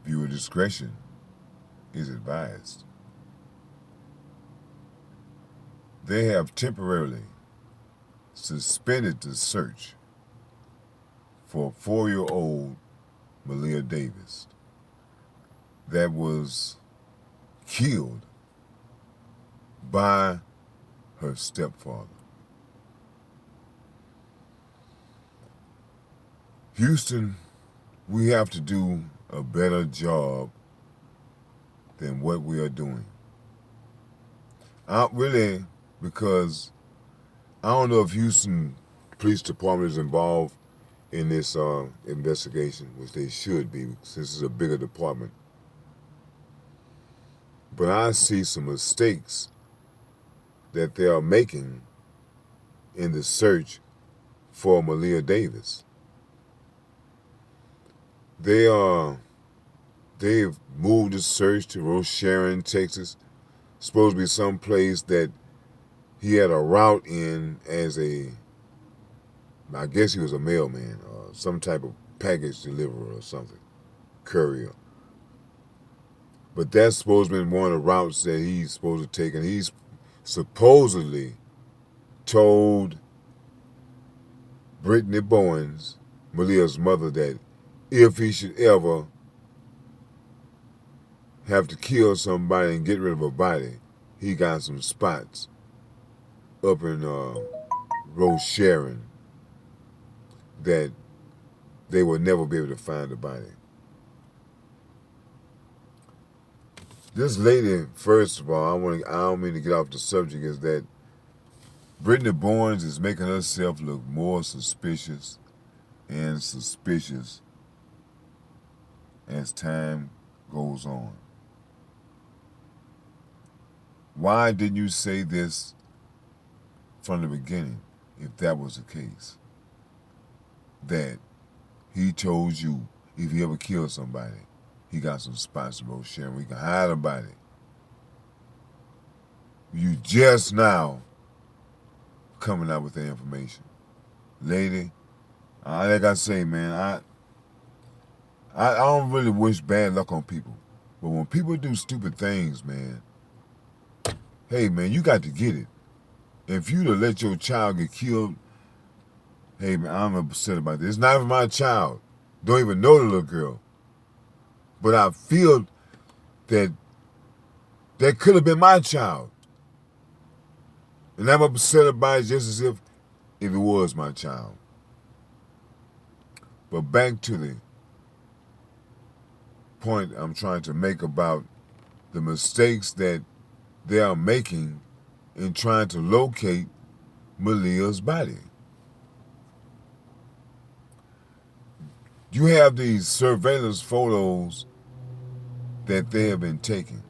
Viewer discretion is advised. They have temporarily suspended the search for 4-year-old Maleah Davis that was killed by her stepfather. Houston, we have to do a better job than what we are doing. Really, because I don't know if Houston Police Department is involved in this investigation, which they should be, since this is a bigger department. But I see some mistakes that they are making in the search for Maleah Davis. They've moved the search to Rocheron, Texas. Supposed to be some place that he had a route in as I guess he was a mailman or some type of package deliverer or something, courier. But that's supposed to be one of the routes that he's supposed to take, and he's supposedly told Brittany Bowens, Maleah's mother, that if he should ever have to kill somebody and get rid of a body, he got some spots up in Rocheron that they would never be able to find the body. This lady, first of all, I don't mean to get off the subject, is that Brittany Bowens is making herself look more suspicious and suspicious as time goes on. Why didn't you say this from the beginning, if that was the case? That he told you if he ever killed somebody, he got some spots in Rocheron where he can hide a body. You just now coming out with the information. Lady, like I say, man, I don't really wish bad luck on people. But when people do stupid things, man, hey, man, you got to get it. If you'd have let your child get killed, hey, man, I'm upset about this. It's not even my child. Don't even know the little girl. But I feel that could have been my child. And I'm upset about it just as if it was my child. But back to the point I'm trying to make about the mistakes that they are making in trying to locate Maleah's body. You have these surveillance photos that they have been taking,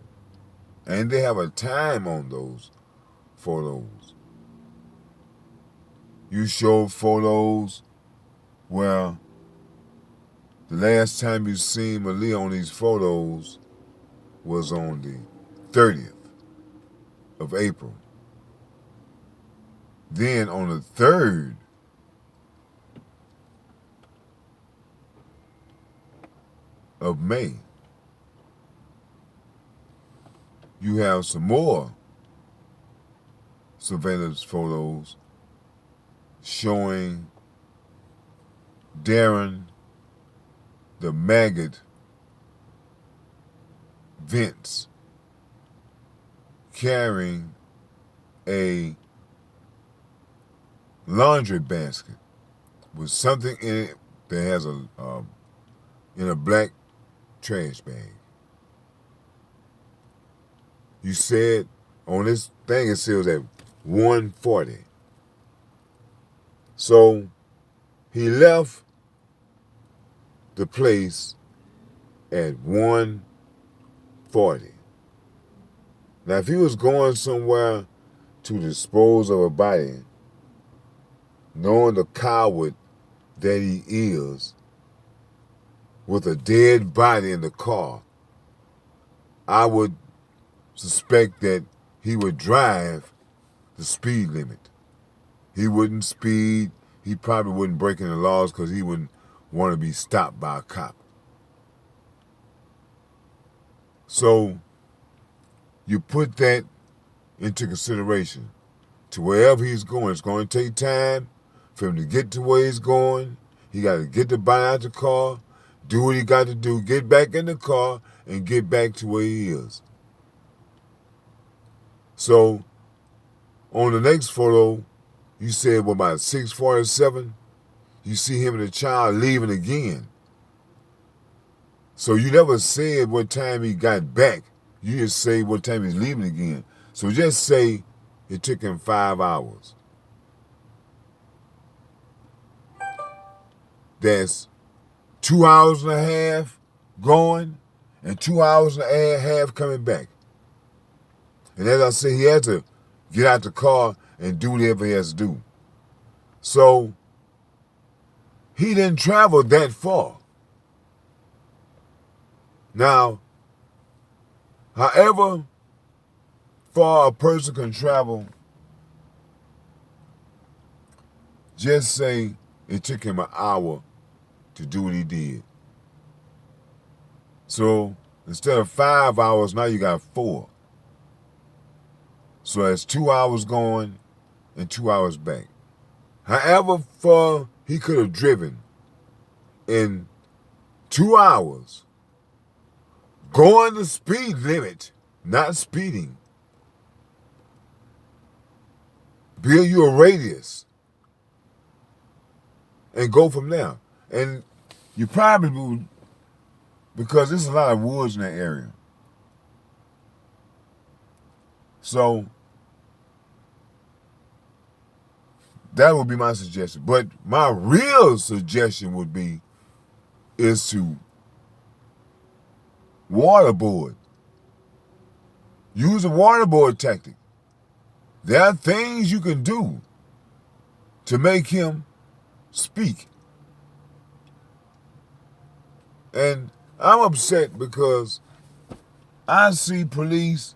and they have a time on those photos. You show photos where the last time you seen Maleah on these photos was on the 30th of April. Then on the 3rd of May, you have some more surveillance photos showing Darren the maggot Vince carrying a laundry basket with something in it that has in a black trash bag. You said on this thing it says at 1:40. So he left the place at 1:40. Now, if he was going somewhere to dispose of a body, knowing the coward that he is, with a dead body in the car, I would suspect that he would drive the speed limit. He wouldn't speed. He probably wouldn't break any laws because he wouldn't want to be stopped by a cop. So you put that into consideration. To wherever he's going, it's going to take time for him to get to where he's going. He got to get the body out the car, do what he got to do, get back in the car, and get back to where he is. So on the next photo, you said, well, about 6:47, you see him and the child leaving again. So you never said what time he got back. You just say what time he's leaving again. So just say it took him 5 hours. That's 2 hours and a half going and 2 hours and a half coming back. And as I said, he had to get out the car and do whatever he has to do. So he didn't travel that far. Now, however far a person can travel, just say it took him an hour to do what he did. So instead of 5 hours, now you got 4. So that's 2 hours going and 2 hours back. However far he could have driven in 2 hours, going the speed limit, not speeding. Build you a radius and go from there. And you probably would, because there's a lot of woods in that area. So that would be my suggestion. But my real suggestion would be is to waterboard. Use a waterboard tactic. There are things you can do to make him speak. And I'm upset because I see police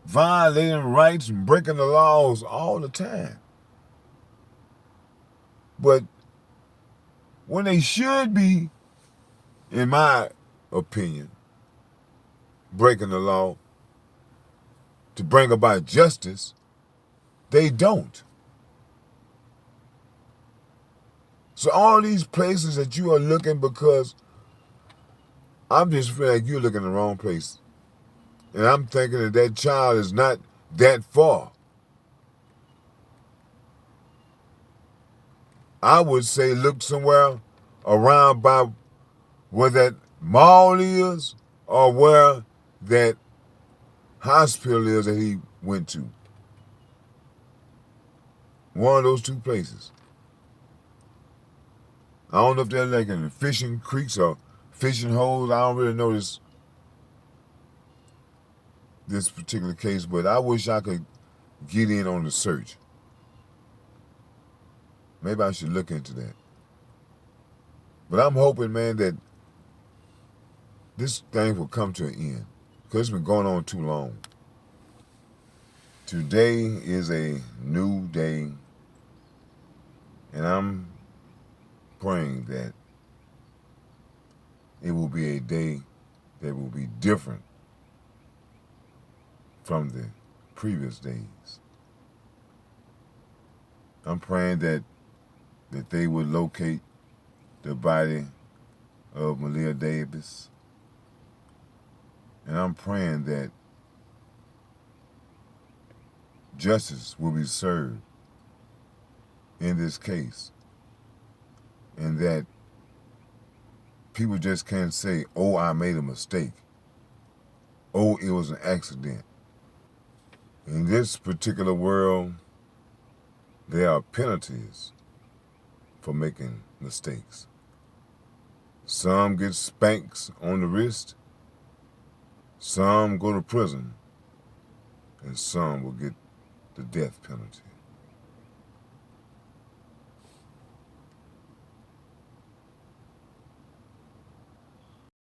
violating rights and breaking the laws all the time. But when they should be, in my opinion, breaking the law to bring about justice, they don't. So all these places that you are looking, because I'm just feeling like you're looking in the wrong place. And I'm thinking that that child is not that far. I would say look somewhere around by where that mall is or where that hospital is that he went to. One of those 2 places. I don't know if they're like in the fishing creeks or fishing holes. I don't really know this particular case, but I wish I could get in on the search. Maybe I should look into that. But I'm hoping, man, that this thing will come to an end, because it's been going on too long. Today is a new day, and I'm praying that it will be a day that will be different from the previous days. I'm praying that they would locate the body of Maleah Davis. And I'm praying that justice will be served in this case. And that people just can't say, oh, I made a mistake. Oh, it was an accident. In this particular world, there are penalties for making mistakes. Some get spanks on the wrist, some go to prison, and some will get the death penalty.